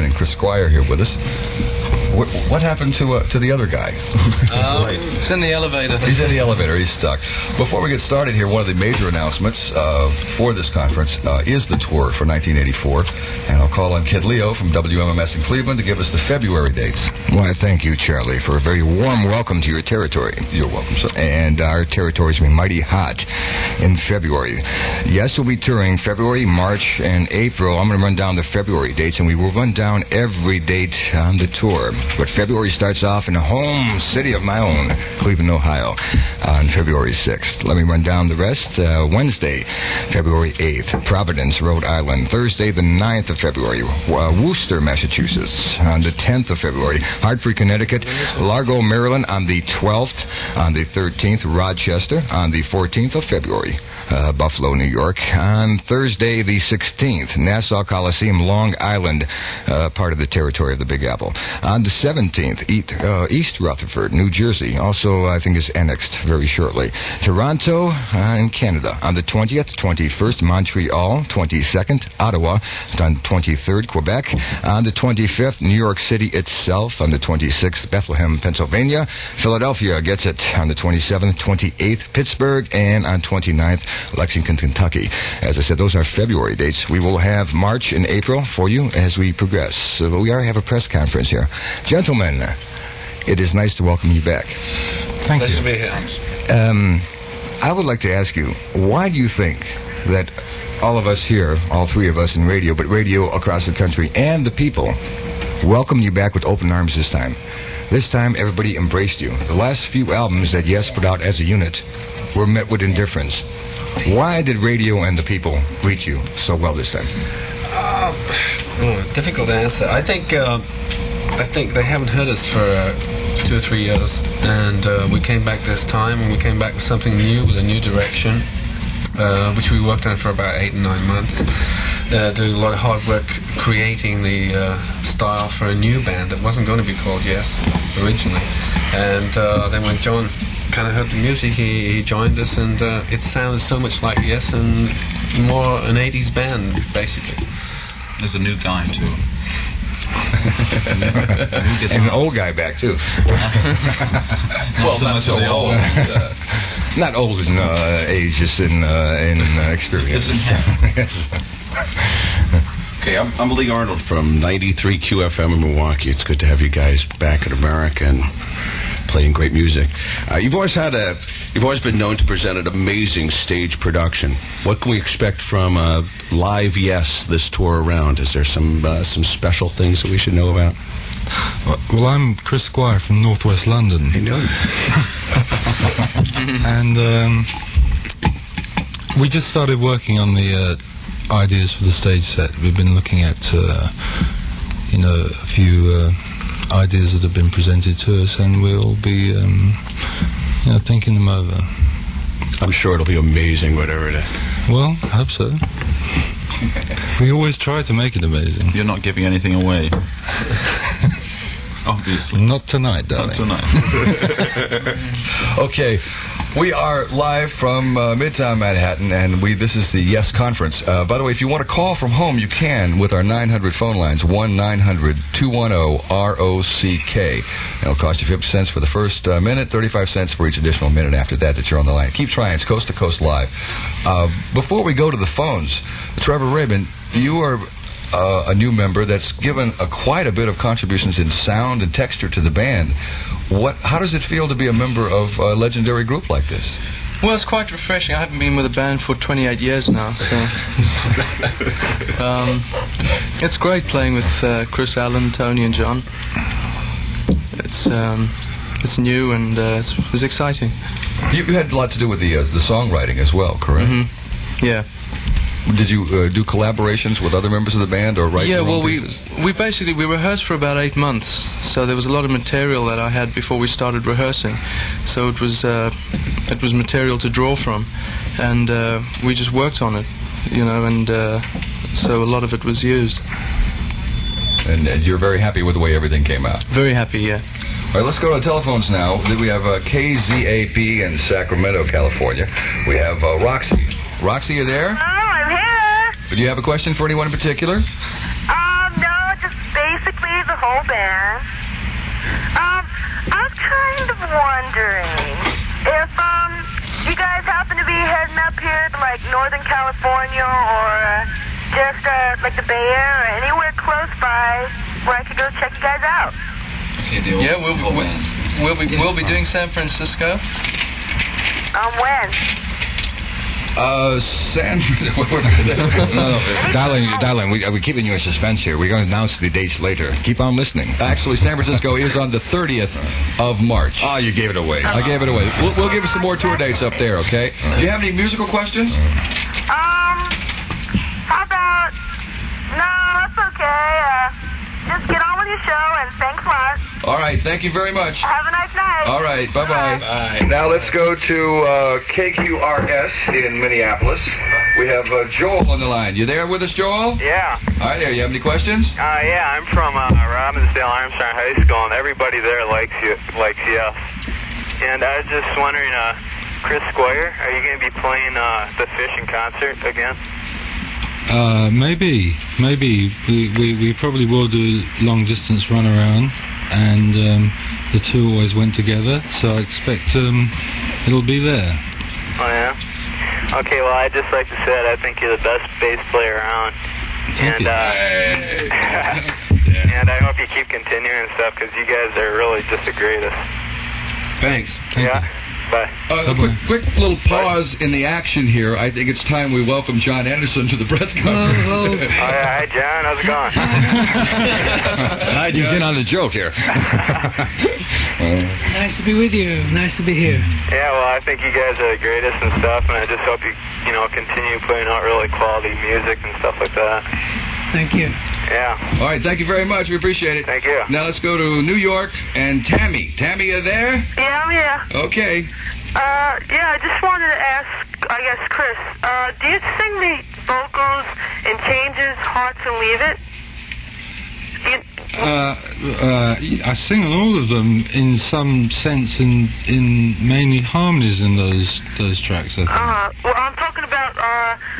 Rabin and Chris Squire here with us. What happened to the other guy? He's in the elevator. He's in the elevator. He's stuck. Before we get started here, one of the major announcements for this conference is the tour for 1984. And I'll call on Kid Leo from WMMS in Cleveland to give us the February dates. Why, thank you, Charlie, for a very warm welcome to your territory. You're welcome, sir. And our territory's been mighty hot in February. Yes, we'll be touring February, March, and April. I'm going to run down the February dates, and we will run down every date on the tour. But February starts off in the home city of my own, Cleveland, Ohio, on February 6th. Let me run down the rest. Wednesday, February 8th, Providence, Rhode Island. Thursday, the 9th of February, Worcester, Massachusetts. On the 10th of February, Hartford, Connecticut. Largo, Maryland on the 12th. On the 13th, Rochester. On the 14th of February, Buffalo, New York. On Thursday, the 16th, Nassau Coliseum, Long Island, part of the territory of the Big Apple. On the 17th, East Rutherford, New Jersey, also I think is annexed very shortly. Toronto in Canada. On the 20th, 21st, Montreal, 22nd, Ottawa, on 23rd, Quebec. On the 25th, New York City itself. On the 26th, Bethlehem, Pennsylvania. Philadelphia gets it on the 27th, 28th, Pittsburgh, and on 29th, Lexington, Kentucky. As I said, those are February dates. We will have March and April for you as we progress. So we have a press conference here. Gentlemen, it is nice to welcome you back. Thank you. Nice to be here. I would like to ask you, why do you think that all of us here, all three of us in radio, but radio across the country, and the people, welcomed you back with open arms this time? This time, everybody embraced you. The last few albums that Yes put out as a unit were met with indifference. Why did radio and the people greet you so well this time? Difficult to answer. I think they haven't heard us for 2 or 3 years, and we came back this time, and we came back with something new, with a new direction, which we worked on for about 8 and 9 months, doing a lot of hard work creating the style for a new band that wasn't going to be called Yes originally. And then when John kind of heard the music, he joined us, and it sounds so much like Yes and more an 80s band, basically. There's a new guy, too. And an old guy back, too. Well, not so old. Not old in age, just in experience. Okay, I'm Lee Arnold from 93 QFM in Milwaukee. It's good to have you guys back in America and playing great music. You've always been known to present an amazing stage production. What can we expect from live Yes this tour around? Is there some special things that we should know about? Well, I'm Chris Squire from Northwest London. You know. And we just started working on the ideas for the stage set. We've been looking at a few ideas that have been presented to us, and we'll be thinking them over. I'm sure it'll be amazing, whatever it is. Well, I hope so. We always try to make it amazing. You're not giving anything away. Obviously. Not tonight, darling. Not tonight. Okay, we are live from Midtown Manhattan, and this is the Yes Conference. By the way, if you want to call from home, you can with our 900 phone lines, 1-900-210-ROCK. It'll cost you 50 cents for the first minute, 35 cents for each additional minute after that you're on the line. Keep trying. It's Coast to Coast Live. Before we go to the phones, Trevor Rabin, you are a new member that's given quite a bit of contributions in sound and texture to the band. How does it feel to be a member of a legendary group like this? Well, it's quite refreshing. I haven't been with a band for 28 years now, so it's great playing with Chris, Alan, Tony, and John. It's new and it's exciting. You had a lot to do with the songwriting as well, correct? Mm-hmm. Yeah. Did you do collaborations with other members of the band or write your own pieces? we rehearsed for about 8 months, so there was a lot of material that I had before we started rehearsing, so it was material to draw from, and we just worked on it, and so a lot of it was used. And you're very happy with the way everything came out? Very happy, yeah. All right, let's go to the telephones now. We have KZAP in Sacramento, California. We have Roxy. Roxy, you there? Hello, I'm here. Do you have a question for anyone in particular? No, just whole band. I'm kind of wondering if you guys happen to be heading up here to like Northern California or just like the Bay Area or anywhere close by where I could go check you guys out. Yeah, we'll be doing San Francisco. When? Darling, we're keeping you in suspense here. We're going to announce the dates later. Keep on listening. Actually, San Francisco is on the 30th of March. Oh, you gave it away. I gave it away. We'll give you some more tour dates up there, okay? Do you have any musical questions? How about... No, that's okay. Just get on with your show, and thanks a lot. All right, thank you very much. Have a nice night. All right, bye-bye. Bye. Now let's go to KQRS in Minneapolis. We have Joel on the line. You there with us, Joel? Yeah. All right, there. You have any questions? Yeah, I'm from Robbinsdale Armstrong High School, and everybody there likes you. And I was just wondering, Chris Squire, are you going to be playing the Fish in concert again? Maybe. We probably will do long distance run around, and the two always went together, so I expect it'll be there. Oh yeah. Okay, well I'd just like to say that I think you're the best bass player around, and and I hope you keep continuing and stuff because you guys are really just the greatest. Thanks. Yeah. Bye. A quick little pause in the action here. I think it's time we welcome John Anderson to the press conference. Oh, yeah. Hi, John. How's it going? Hi, He's in on the joke here. Nice to be with you. Nice to be here. Yeah, well, I think you guys are the greatest and stuff, and I just hope you continue putting out really quality music and stuff like that. Thank you. Yeah. All right, thank you very much. We appreciate it. Thank you. Now let's go to New York and Tammy. Tammy, you there? Yeah, I'm here. Okay. Yeah, I just wanted to ask, I guess, Chris, do you sing the vocals in Changes, Hearts, and Leave It? I sing on all of them in some sense, in mainly harmonies in those tracks, I think. Well, I'm talking about,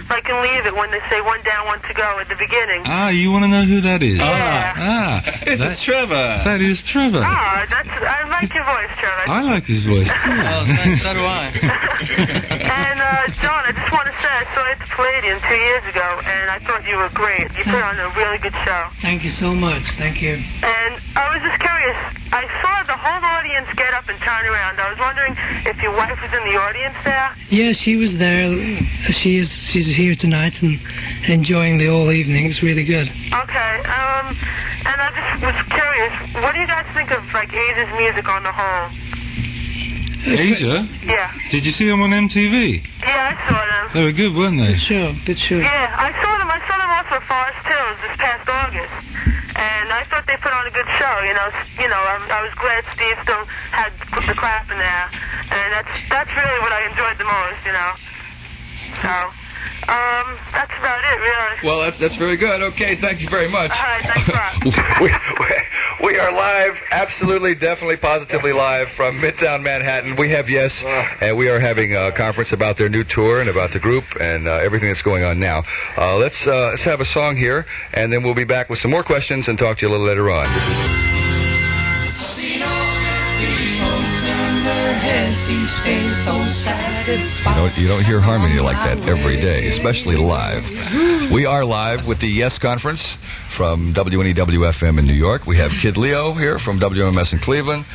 like in Leave It, when they say one down, one to go at the beginning. You want to know who that is? Yeah. This is Trevor. That is Trevor. I like your voice, Trevor. I like his voice too. Oh, thanks. So do I. And, John, I just want to say I saw you at the Palladium 2 years ago, and I thought you were great. You put on a really good show. Thank you so much. Thank you. And I was just curious. I saw the whole audience get up and turn around. I was wondering if your wife was in the audience there. Yeah, she was there. She's here tonight and enjoying the whole evening. It's really good. Okay. And I just was curious. What do you guys think of like Asia's music on the whole? Asia? Yeah. Did you see them on MTV? Yeah, I saw them. They were good, weren't they? Good show. Yeah, I saw them. I saw them also at Forest Hills this past August. And I thought they put on a good show, I was glad Steve still had put the clap in there, and that's really what I enjoyed the most, So, that's about it, really. Well, that's very good. Okay, thank you very much. All right, thanks a lot. We are live, absolutely, definitely, positively live from Midtown Manhattan. We have Yes, and we are having a conference about their new tour and about the group and everything that's going on now. Let's have a song here, and then we'll be back with some more questions and talk to you a little later on. You don't hear harmony like that every day, especially live. We are live with the Yes Conference from WNEW FM in New York. We have Kid Leo here from WMS in Cleveland,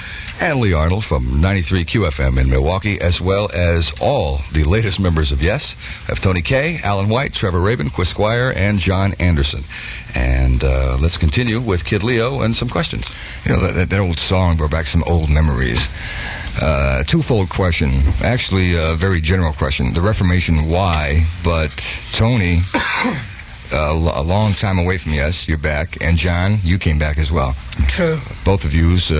and Lee Arnold from 93 QFM in Milwaukee, as well as all the latest members of Yes. We have Tony Kaye, Alan White, Trevor Rabin, Chris Squire, and John Anderson. And let's continue with Kid Leo and some questions. That old song brought back some old memories. Twofold question. Actually, a very general question. The Reformation, why? But Tony, a long time away from Yes, you're back. And John, you came back as well. True. Both of yous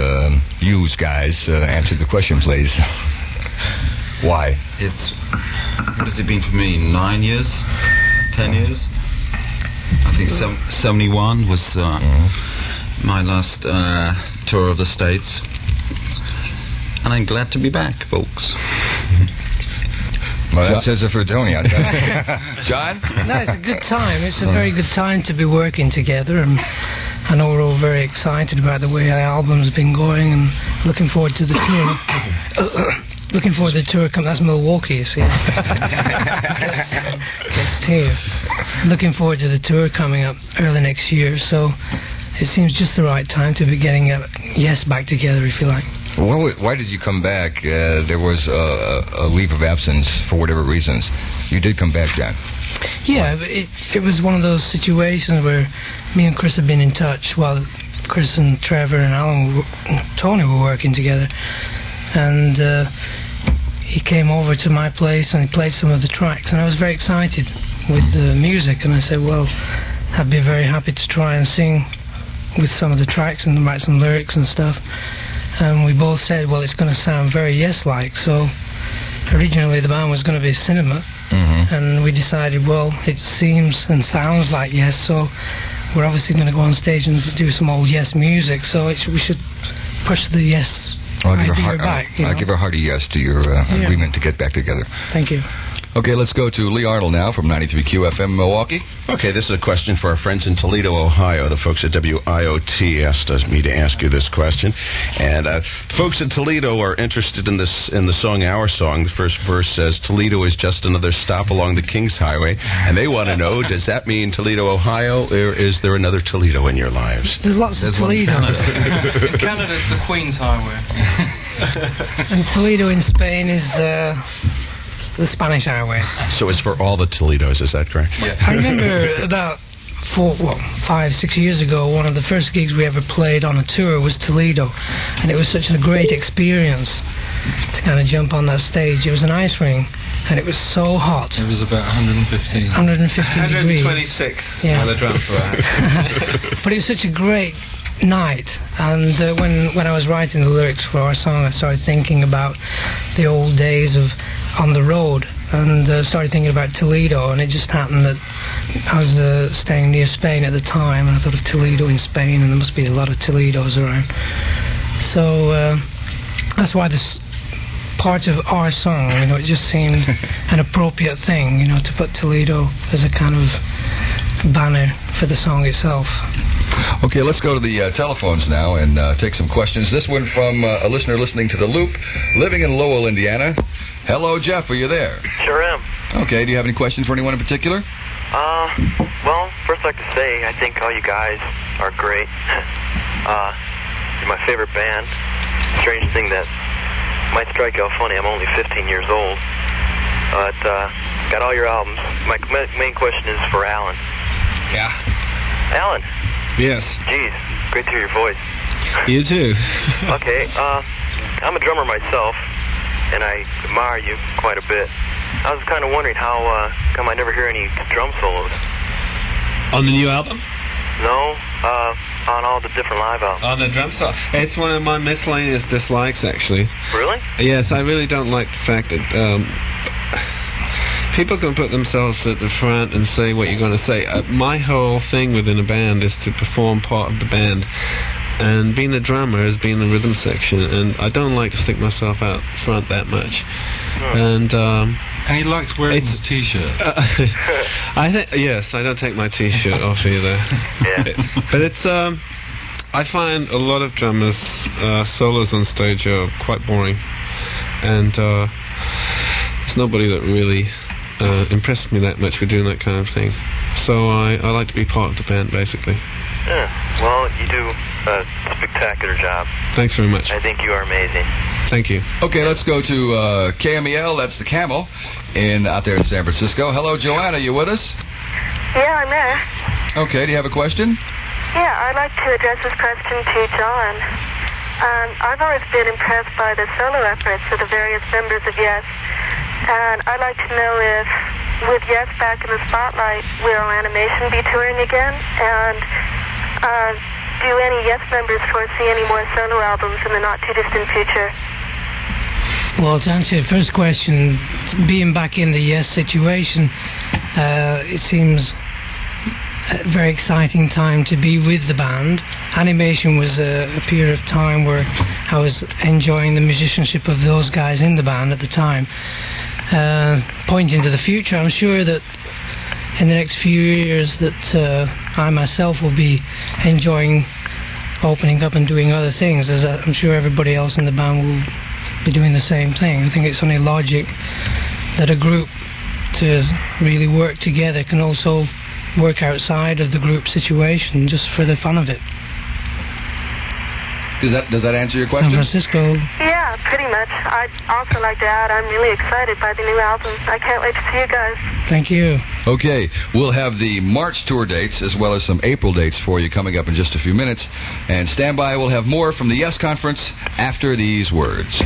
guys, answer the question, please. Why? What has it been for me? 9 years? 10 years? I think 71 was my last tour of the States. And I'm glad to be back, folks. Well, that says it for Tony, I think. John? No, it's a good time. It's a very good time to be working together. And I know we're all very excited about the way our album's been going and looking forward to the tour. Looking forward to the tour. That's Milwaukee, you see. Guess too. Looking forward to the tour coming up early next year, so it seems just the right time to be getting Yes back together, if you like. Why did you come back? There was a leave of absence for whatever reasons. You did come back, John. Yeah, it was one of those situations where me and Chris had been in touch while Chris and Trevor and Alan and Tony were working together. And he came over to my place and he played some of the tracks. And I was very excited with the music. And I said, well, I'd be very happy to try and sing with some of the tracks and write some lyrics and stuff. And we both said, well, it's going to sound very Yes-like. So originally the band was going to be Cinema. And we decided, well, it seems and sounds like Yes, so we're obviously going to go on stage and do some old Yes music, so we should push the Yes idea back. I'll give a hearty yes to your agreement to get back together. Thank you. Okay, let's go to Lee Arnold now from 93 QFM Milwaukee. Okay, this is a question for our friends in Toledo, Ohio. The folks at WIOT asked me to ask you this question. And folks in Toledo are interested in the song Our Song. The first verse says, Toledo is just another stop along the King's Highway. And they want to know, does that mean Toledo, Ohio, or is there another Toledo in your lives? There's lots of Toledos. In Canada, it's the Queen's Highway. And Toledo in Spain is the Spanish Highway. So it's for all the Toledos, is that correct? Yeah. I remember about 5-6 years ago, one of the first gigs we ever played on a tour was Toledo, and it was such a great experience to kind of jump on that stage. It was an ice ring, and it was so hot. It was about 115 degrees. 126 Yeah. where the drums were at. But it was such a great night, and when I was writing the lyrics for our song, I started thinking about the old days of on the road, and started thinking about Toledo, and it just happened that I was staying near Spain at the time, and I thought of Toledo in Spain, and there must be a lot of Toledos around. So that's why this part of our song, it just seemed an appropriate thing, to put Toledo as a kind of banner for the song itself. Okay, let's go to the telephones now and take some questions. This one from a listener listening to The Loop, living in Lowell, Indiana. Hello, Jeff, are you there? Sure am. Okay, do you have any questions for anyone in particular? Well, first I'd like to say I think all you guys are great. You're my favorite band. Strange thing that might strike y'all funny, I'm only 15 years old. But got all your albums. My main question is for Alan. Yeah. Alan. Yes. Geez, great to hear your voice. You too. Okay, I'm a drummer myself, and I admire you quite a bit. I was kind of wondering how come I never hear any drum solos. On the new album? No, on all the different live albums. On the drum solo. It's one of my miscellaneous dislikes, actually. Really? Yes, I really don't like the fact that people can put themselves at the front and say what you're going to say. My whole thing within a band is to perform part of the band. And being the drummer is being the rhythm section, and I don't like to stick myself out front that much. And he likes wearing his T-shirt. I think yes, I don't take my T-shirt off either. Yeah. But it's I find a lot of drummers solos on stage are quite boring, and there's nobody that really impressed me that much with doing that kind of thing. So I like to be part of the band, basically. Yeah. Well, you do a spectacular job. Thanks very much. I think you are amazing. Thank you. Okay, let's go to KMEL, that's the Camel, out there in San Francisco. Hello, Joanna, you with us? Yeah, I'm there. Okay, do you have a question? Yeah, I'd like to address this question to John. I've always been impressed by the solo efforts of the various members of Yes, and I'd like to know if, with Yes back in the spotlight, will Animation be touring again? And do any Yes members foresee any more solo albums in the not-too-distant future? Well, to answer your first question, being back in the Yes situation, it seems a very exciting time to be with the band. Animation was a period of time where I was enjoying the musicianship of those guys in the band at the time. Pointing to the future, I'm sure that in the next few years that I myself will be enjoying opening up and doing other things, as I'm sure everybody else in the band will be doing the same thing. I think it's only logic that a group, to really work together, can also work outside of the group situation just for the fun of it. Does that answer your question? San Francisco. Yeah, pretty much. I'd also like to add, I'm really excited by the new album. I can't wait to see you guys. Thank you. Okay, we'll have the March tour dates as well as some April dates for you coming up in just a few minutes. And stand by, we'll have more from the Yes Conference after these words.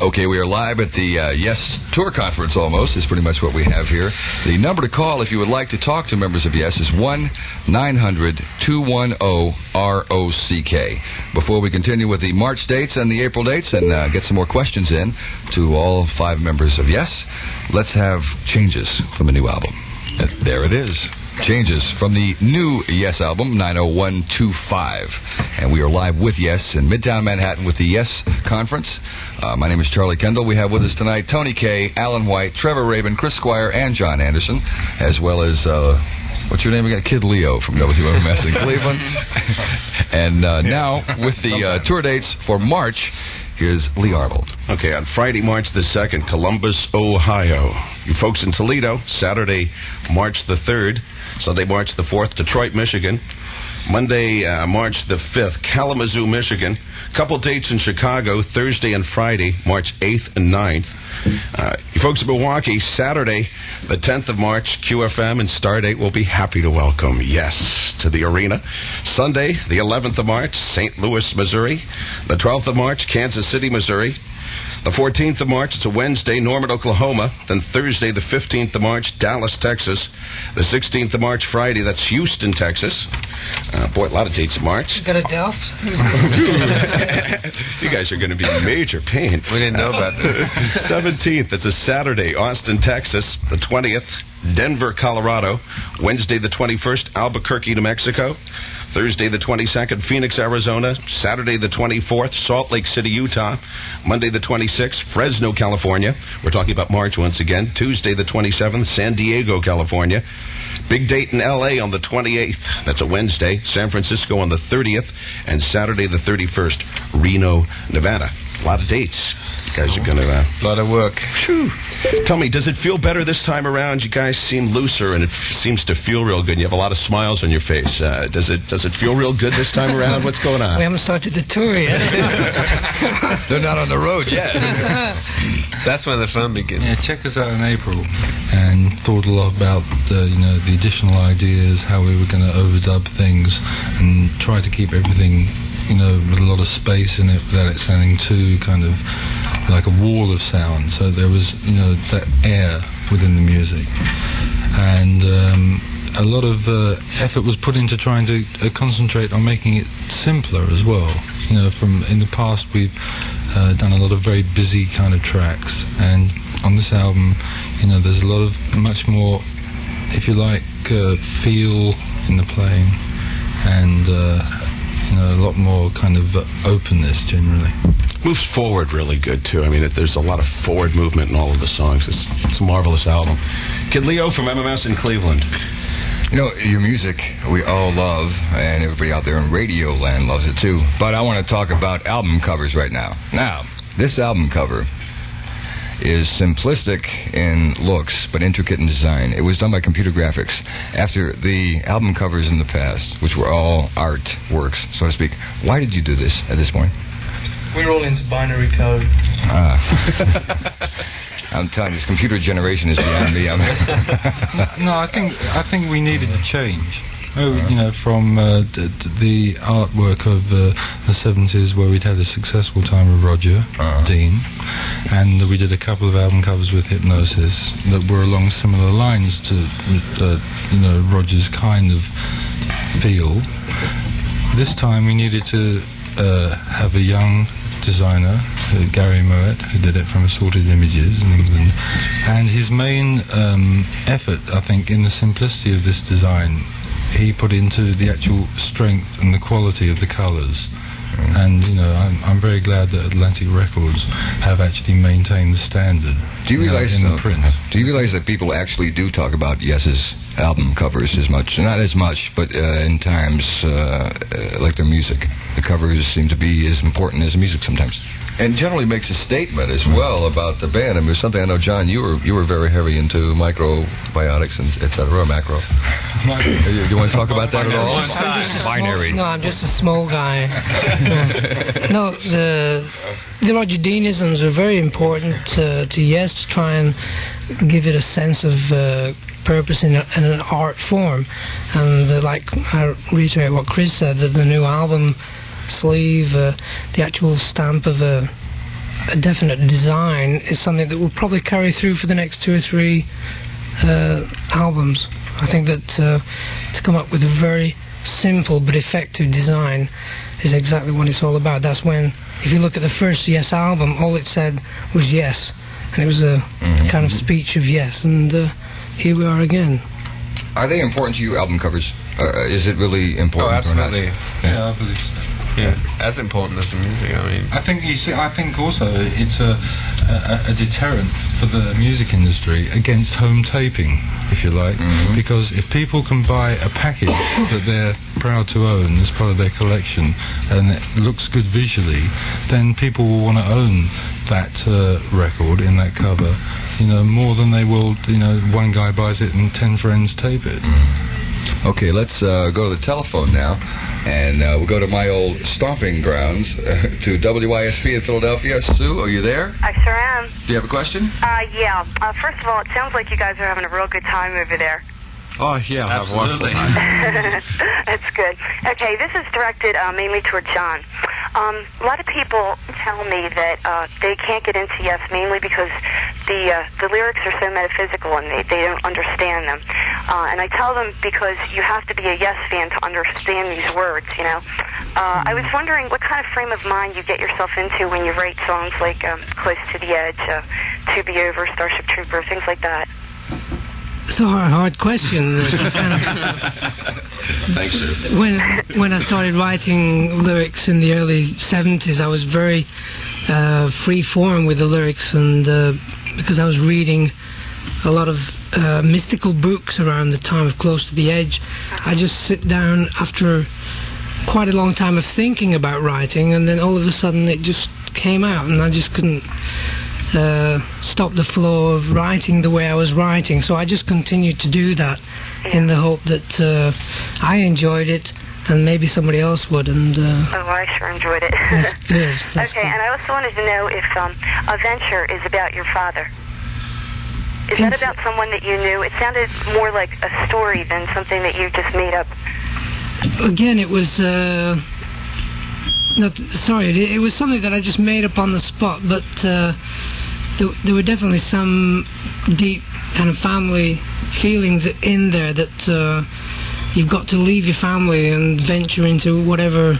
Okay, we are live at the Yes Tour Conference almost, is pretty much what we have here. The number to call if you would like to talk to members of Yes is 1-900-210-ROCK. Before we continue with the March dates and the April dates and get some more questions in to all 5 members of Yes, let's have Changes from the new album. There it is. Changes from the new Yes album, 90125. And we are live with Yes in Midtown Manhattan with the Yes Conference. My name is Charlie Kendall. We have with us tonight Tony Kaye, Alan White, Trevor Rabin, Chris Squire, and John Anderson, as well as, what's your name again? Kid Leo from WMS in Cleveland. And now, with the tour dates for March, here's Lee Arnold. Okay, on Friday, March the 2nd, Columbus, Ohio. You folks in Toledo, Saturday, March the 3rd. Sunday, March the 4th, Detroit, Michigan. Monday, March the 5th, Kalamazoo, Michigan. Couple dates in Chicago, Thursday and Friday, March 8th and 9th. You folks in Milwaukee, Saturday, the 10th of March, QFM and Stardate will be happy to welcome Yes to the arena. Sunday, the 11th of March, St. Louis, Missouri. The 12th of March, Kansas City, Missouri. The 14th of March, it's a Wednesday, Norman, Oklahoma. Then Thursday, the 15th of March, Dallas, Texas. The 16th of March, Friday, that's Houston, Texas. Boy, a lot of dates in March. Got a Delft? You guys are going to be in major pain. We didn't know about this. 17th, it's a Saturday, Austin, Texas. The 20th, Denver, Colorado. Wednesday, the 21st, Albuquerque, New Mexico. Thursday, the 22nd, Phoenix, Arizona. Saturday, the 24th, Salt Lake City, Utah. Monday, the 26th, Fresno, California. We're talking about March once again. Tuesday, the 27th, San Diego, California. Big date in L.A. on the 28th. That's a Wednesday. San Francisco on the 30th. And Saturday, the 31st, Reno, Nevada. A lot of dates. You guys are going to... A lot of work. Phew. Tell me, does it feel better this time around? You guys seem looser, and it seems to feel real good. You have a lot of smiles on your face. Does it feel real good this time around? What's going on? We haven't started the tour yet. They're not on the road yet. That's when the fun begins. Yeah, check us out in April, and thought a lot about the additional ideas, how we were going to overdub things, and try to keep everything, with a lot of space in it without it sounding too kind of like a wall of sound. So there was, that air within the music, and a lot of effort was put into trying to concentrate on making it simpler as well. From in the past we've done a lot of very busy kind of tracks, and on this album, there's a lot of much more, if you like, feel in the playing, and a lot more kind of openness generally. Moves forward really good too. I mean, there's a lot of forward movement in all of the songs. It's a marvelous album. Kid Leo from MMS in Cleveland. Your music we all love, and everybody out there in radio land loves it too. But I want to talk about album covers right now. Now, this album cover is simplistic in looks, but intricate in design. It was done by computer graphics. After the album covers in the past, which were all art works, so to speak, why did you do this at this point? We're all into binary code. I'm telling you, this computer generation is beyond me. No, I think we needed a change. From the artwork of the 70s, where we'd had a successful time with Roger Dean, and we did a couple of album covers with Hypnosis that were along similar lines to Roger's kind of feel. This time we needed to have a young designer, Gary Moet, who did it from Assorted Images in England, and his main effort, I think, in the simplicity of this design, he put into the actual strength and the quality of the colours, And I'm very glad that Atlantic Records have actually maintained the standard. Do you realize in the print? Do you realize that people actually do talk about Yes's album covers as much? Not as much, but in times like their music, the covers seem to be as important as the music sometimes. And generally makes a statement as well about the band. I mean, there's something I know, John, you were very heavy into microbiotics and et cetera, macro. Do you want to talk about that at all? Binary. No, I'm just a small guy. No, the Roger Deanisms are very important to Yes, to try and give it a sense of purpose in an art form. And like I reiterate what Chris said, that the new album sleeve, the actual stamp of a definite design is something that will probably carry through for the next 2 or 3 albums. I think that to come up with a very simple but effective design is exactly what it's all about. That's when, if you look at the first Yes album, all it said was yes, and it was a kind of speech of yes, and here we are again. Are they important to you, album covers? Is it really important? Oh, absolutely. Or not? Yeah, I believe so. Yeah, as important as the music. I mean, I think also it's a deterrent for the music industry against home taping, if you like, because if people can buy a package that they're proud to own as part of their collection and it looks good visually, then people will want to own that record in that cover, more than they will, one guy buys it and 10 friends tape it. Okay, let's go to the telephone now, and we'll go to my old stomping grounds, to WISP in Philadelphia. Sue, are you there? I sure am. Do you have a question? Yeah. First of all, it sounds like you guys are having a real good time over there. Oh, yeah, I'll have a wonderful time. That's good. Okay, this is directed mainly toward John. A lot of people tell me that they can't get into Yes mainly because the lyrics are so metaphysical and they don't understand them. And I tell them because you have to be a Yes fan to understand these words, I was wondering what kind of frame of mind you get yourself into when you write songs like Close to the Edge, To Be Over, Starship Trooper, things like that. It's a hard question. Thanks, sir. When I started writing lyrics in the early 70s, I was very free form with the lyrics, and because I was reading a lot of mystical books around the time of Close to the Edge, I just sit down after quite a long time of thinking about writing, and then all of a sudden it just came out, and I just couldn't stop the flow of writing the way I was writing. So I just continued to do that in the hope that I enjoyed it and maybe somebody else would. And I sure enjoyed it. That's good. That's okay, good. and I also wanted to know if A Venture is about your father. Is that about someone that you knew? It sounded more like a story than something that you just made up. Again, it was it was something that I just made up on the spot, but there were definitely some deep kind of family feelings in there that you've got to leave your family and venture into whatever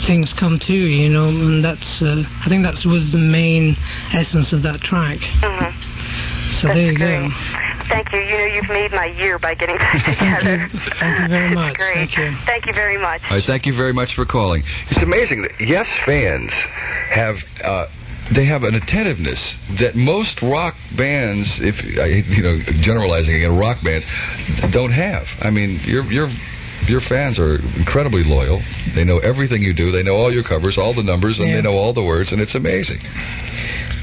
things come to you, and that's I think that was the main essence of that track. So that's there you great. go. Thank you. You've made my year by getting that together. Thank you very much. Great. Thank you. Thank you very much. All right, thank you very much for calling. It's amazing that Yes fans have they have an attentiveness that most rock bands, if generalizing again, rock bands don't have. I mean, your fans are incredibly loyal. They know everything you do. They know all your covers, all the numbers, and they know all the words, and it's amazing.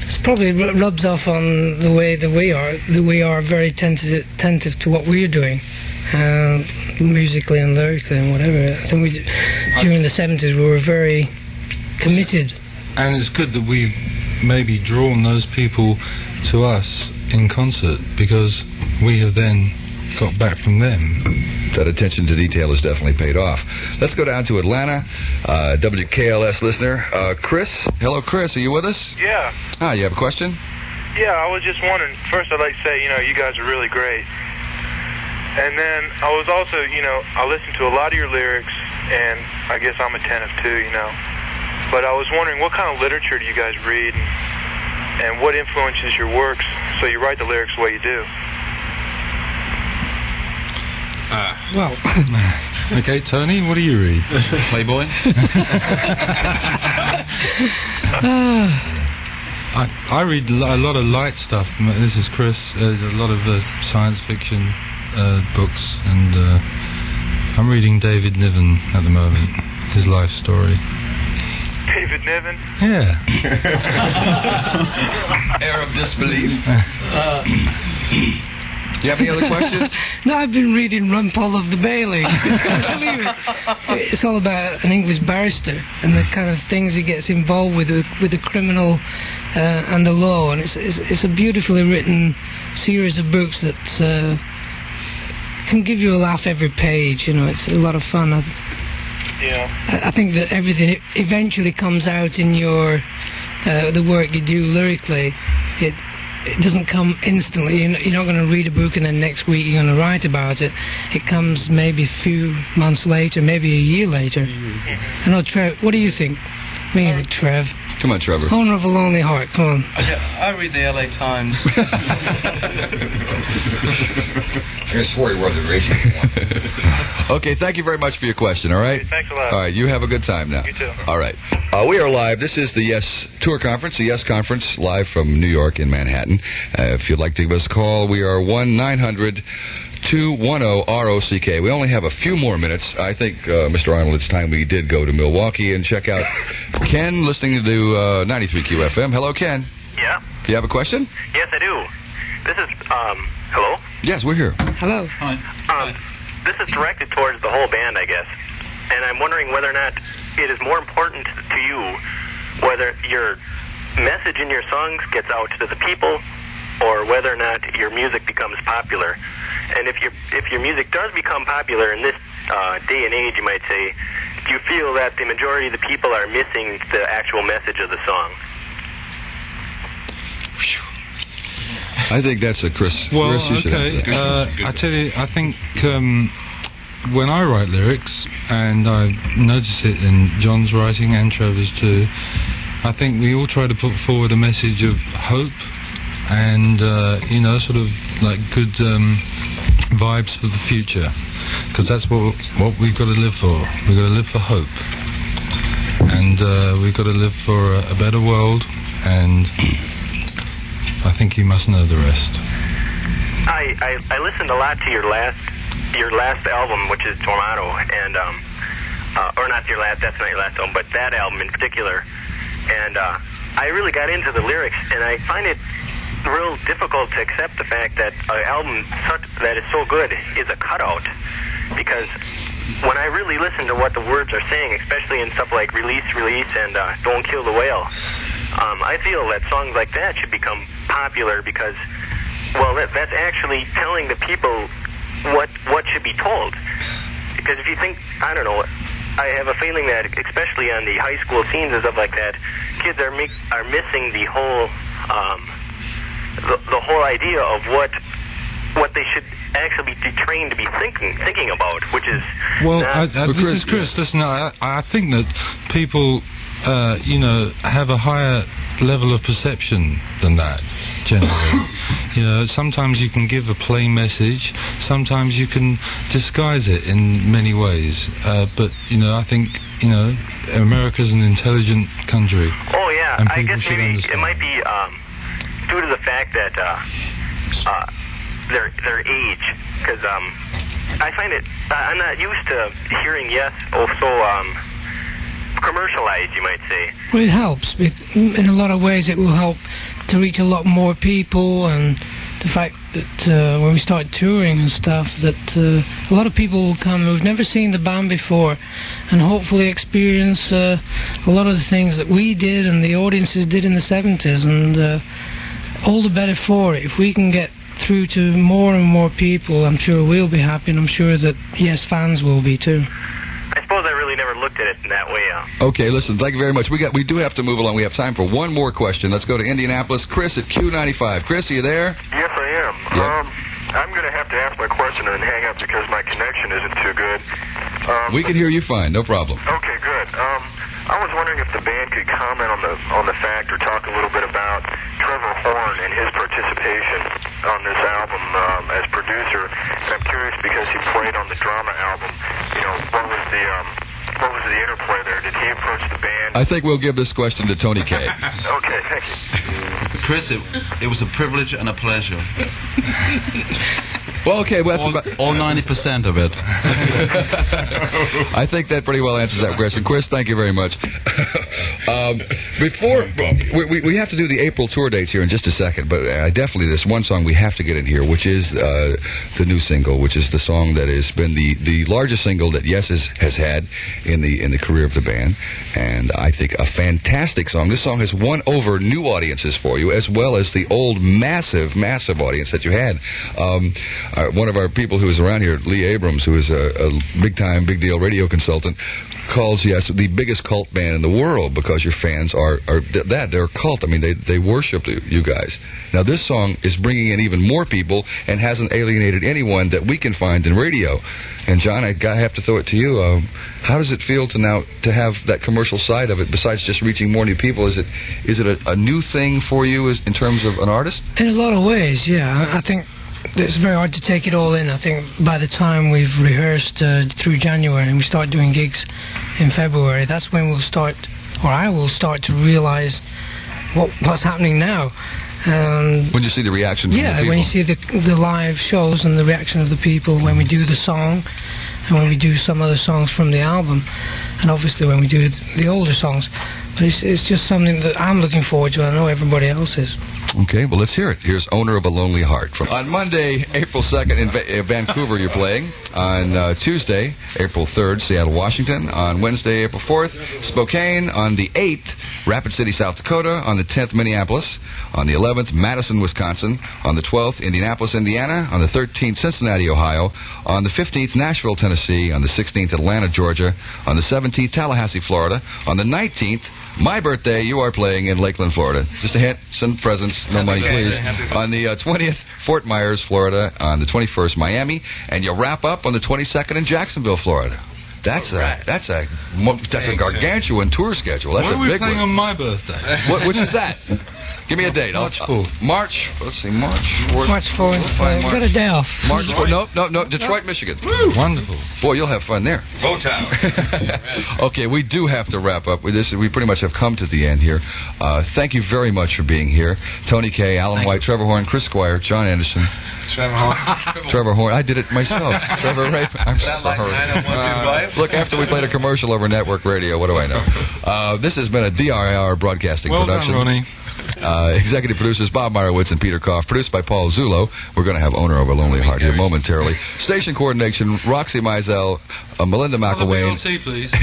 It's probably rubs off on the way that we are. That we are very attentive to what we're doing, musically and lyrically and whatever. I think during the 70s we were very committed. And it's good that we've maybe drawn those people to us in concert, because we have then got back from them. That attention to detail has definitely paid off. Let's go down to Atlanta. WKLS listener, Chris. Hello, Chris. Are you with us? Yeah. Ah, you have a question? Yeah, I was just wondering. First, I'd like to say, you guys are really great. And then I was also, I listened to a lot of your lyrics, and I guess I'm attentive too, But I was wondering, what kind of literature do you guys read, and what influences your works so you write the lyrics the way you do? Well, Okay, Tony, what do you read? Playboy. I read a lot of light stuff. This is Chris. A lot of science fiction books, and I'm reading David Niven at the moment. His life story. David Niven? Yeah. Air of disbelief. You have any other questions? No, I've been reading Run Paul of the Bailey. It's all about an English barrister and the kind of things he gets involved with the criminal and the law, and it's a beautifully written series of books that can give you a laugh every page. You know, it's a lot of fun. I think that everything eventually comes out in your the work you do lyrically. It doesn't come instantly. You're not going to read a book and then next week you're going to write about it. It comes maybe a few months later, maybe a year later. I know, Trev, what do you think? Me, Trev. Come on, Trevor. Owner of a Lonely Heart, come on. I read the LA Times. I swore he was the racing one. Okay, thank you very much for your question, all right? Thanks a lot. All right, you have a good time now. You too. All right. We are live. This is the Yes Tour Conference, the Yes Conference, live from New York in Manhattan. If you'd like to give us a call, we are 1-900-210-ROCK. We only have a few more minutes. I think, Mr. Arnold, it's time we did go to Milwaukee and check out Ken, listening to 93 QFM. Hello, Ken. Yeah. Do you have a question? Yes, I do. This is, hello? Yes, we're here. Hello. Hi. This is directed towards the whole band, I guess. And I'm wondering whether or not it is more important to you whether your message in your songs gets out to the people or whether or not your music becomes popular. And if your music does become popular in this day and age, you might say, do you feel that the majority of the people are missing the actual message of the song? I think that's a Chris. Well, Chris, you should okay. answer that. I tell you, I think when I write lyrics, and I notice it in John's writing and Trevor's too, I think we all try to put forward a message of hope and, sort of like good vibes for the future. Because that's what we've got to live for. We've got to live for hope. And we've got to live for a better world, and I think you must know the rest. I listened a lot to your last album, which is Tornado, and or not your last. That's not your last album, but that album in particular. And I really got into the lyrics, and I find it real difficult to accept the fact that an album that is so good is a cutout, because when I really listen to what the words are saying, especially in stuff like Release, Release, and Don't Kill the Whale, I feel that songs like that should become popular because, well, that's actually telling the people what should be told. Because if you think, I don't know, I have a feeling that, especially on the high school scenes and stuff like that, kids are missing the whole the whole idea of what they should actually be trained to be thinking about, which is this is Chris. Listen, I think that people, have a higher level of perception than that. Generally, sometimes you can give a plain message. Sometimes you can disguise it in many ways. But I think America's an intelligent country. Oh yeah, and I guess should maybe understand. it might be due to the fact that their age, because I find it. I'm not used to hearing Yes so commercialized, you might say. Well, it helps. In a lot of ways, it will help to reach a lot more people, and the fact that when we start touring and stuff, that a lot of people will come who've never seen the band before, and hopefully experience a lot of the things that we did and the audiences did in the 70s, and all the better for it. If we can get through to more and more people, I'm sure we'll be happy, and I'm sure that Yes fans will be too. I suppose I really never looked at it in that way. Okay, listen, thank you very much. We do have to move along. We have time for one more question. Let's go to Indianapolis. Chris at Q95. Chris, are you there? Yes, I am. Yep. I'm going to have to ask my question and then hang up because my connection isn't too good. We can hear you fine. No problem. Okay, good. I was wondering if the band could comment on the fact or talk a little bit about Trevor Horn and his participation on this album as producer. And I'm curious because he played on the Drama album. what was the interplay there? Did he approach the band? I think we'll give this question to Tony Kaye. Okay, thank you. Chris, it was a privilege and a pleasure. Well, okay, well, that's all 90% of it. I think that pretty well answers that question. Chris, thank you very much. Before we have to do the April tour dates here in just a second, but definitely there's one song we have to get in here, which is the new single, which is the song that has been the largest single that Yes has had in the career of the band, and I think a fantastic song. This song has won over new audiences for you, as well as the old massive audience that you had. One of our people who is around here, Lee Abrams, who is a big deal radio consultant, calls Yes the biggest cult band in the world because your fans are they're a cult. I mean, they worship you guys. Now this song is bringing in even more people and hasn't alienated anyone that we can find in radio. And John, I have to throw it to you. How does it feel to have that commercial side of it? Besides just reaching more new people, is it a new thing for you in terms of an artist? In a lot of ways, yeah. I think it's very hard to take it all in. I think by the time we've rehearsed through January and we start doing gigs in February, that's when I will start to realize what's happening now. When you see the reaction from the people. When you see the live shows and the reaction of the people when we do the song and when we do some other songs from the album, and obviously when we do the older songs. But it's just something that I'm looking forward to, and I know everybody else is. Okay, well, let's hear it. Here's Owner of a Lonely Heart. On Monday, April 2nd, in Vancouver, you're playing. On Tuesday, April 3rd, Seattle, Washington. On Wednesday, April 4th, Spokane. On the 8th, Rapid City, South Dakota. On the 10th, Minneapolis. On the 11th, Madison, Wisconsin. On the 12th, Indianapolis, Indiana. On the 13th, Cincinnati, Ohio. On the 15th, Nashville, Tennessee. On the 16th, Atlanta, Georgia. On the 17th, Tallahassee, Florida. On the 19th, my birthday, you are playing in Lakeland, Florida. Just a hint, send presents, no money, please. On the 20th, Fort Myers, Florida. On the 21st, Miami. And you wrap up on the 22nd in Jacksonville, Florida. That's a gargantuan tour schedule. That's when a are we big playing one. on my birthday? Which is that? Give me a date. March 4th. March 4th. March 4th. Got a day off. March 4th. No, Detroit, Michigan. Woo. Wonderful. Boy, you'll have fun there. Go Town. Okay, we do have to wrap up with this. We pretty much have come to the end here. Thank you very much for being here. Tony Kaye, Alan White, Trevor Horn, Chris Squire, John Anderson. Trevor Horn. I did it myself. Trevor Rape. I'm sorry. Look, after we played a commercial over network radio, what do I know? This has been a DRIR broadcasting production. Well done, Ronnie. Executive producers Bob Meyerowitz and Peter Koff. Produced by Paul Zulo. We're going to have Owner of a Lonely Heart here momentarily. Station coordination, Roxy Mizell, Melinda McElwain,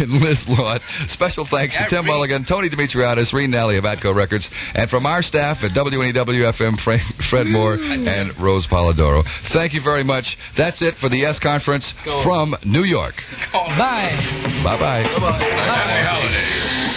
and Liz Lott. Special thanks to Tim Mulligan, Tony Dimitriadis, Reen Nally of Atco Records, and from our staff at WNEW FM, Fred Moore and Rose Polidoro. Thank you very much. That's it for the Yes Conference from New York. Bye. Bye-bye. Happy holidays.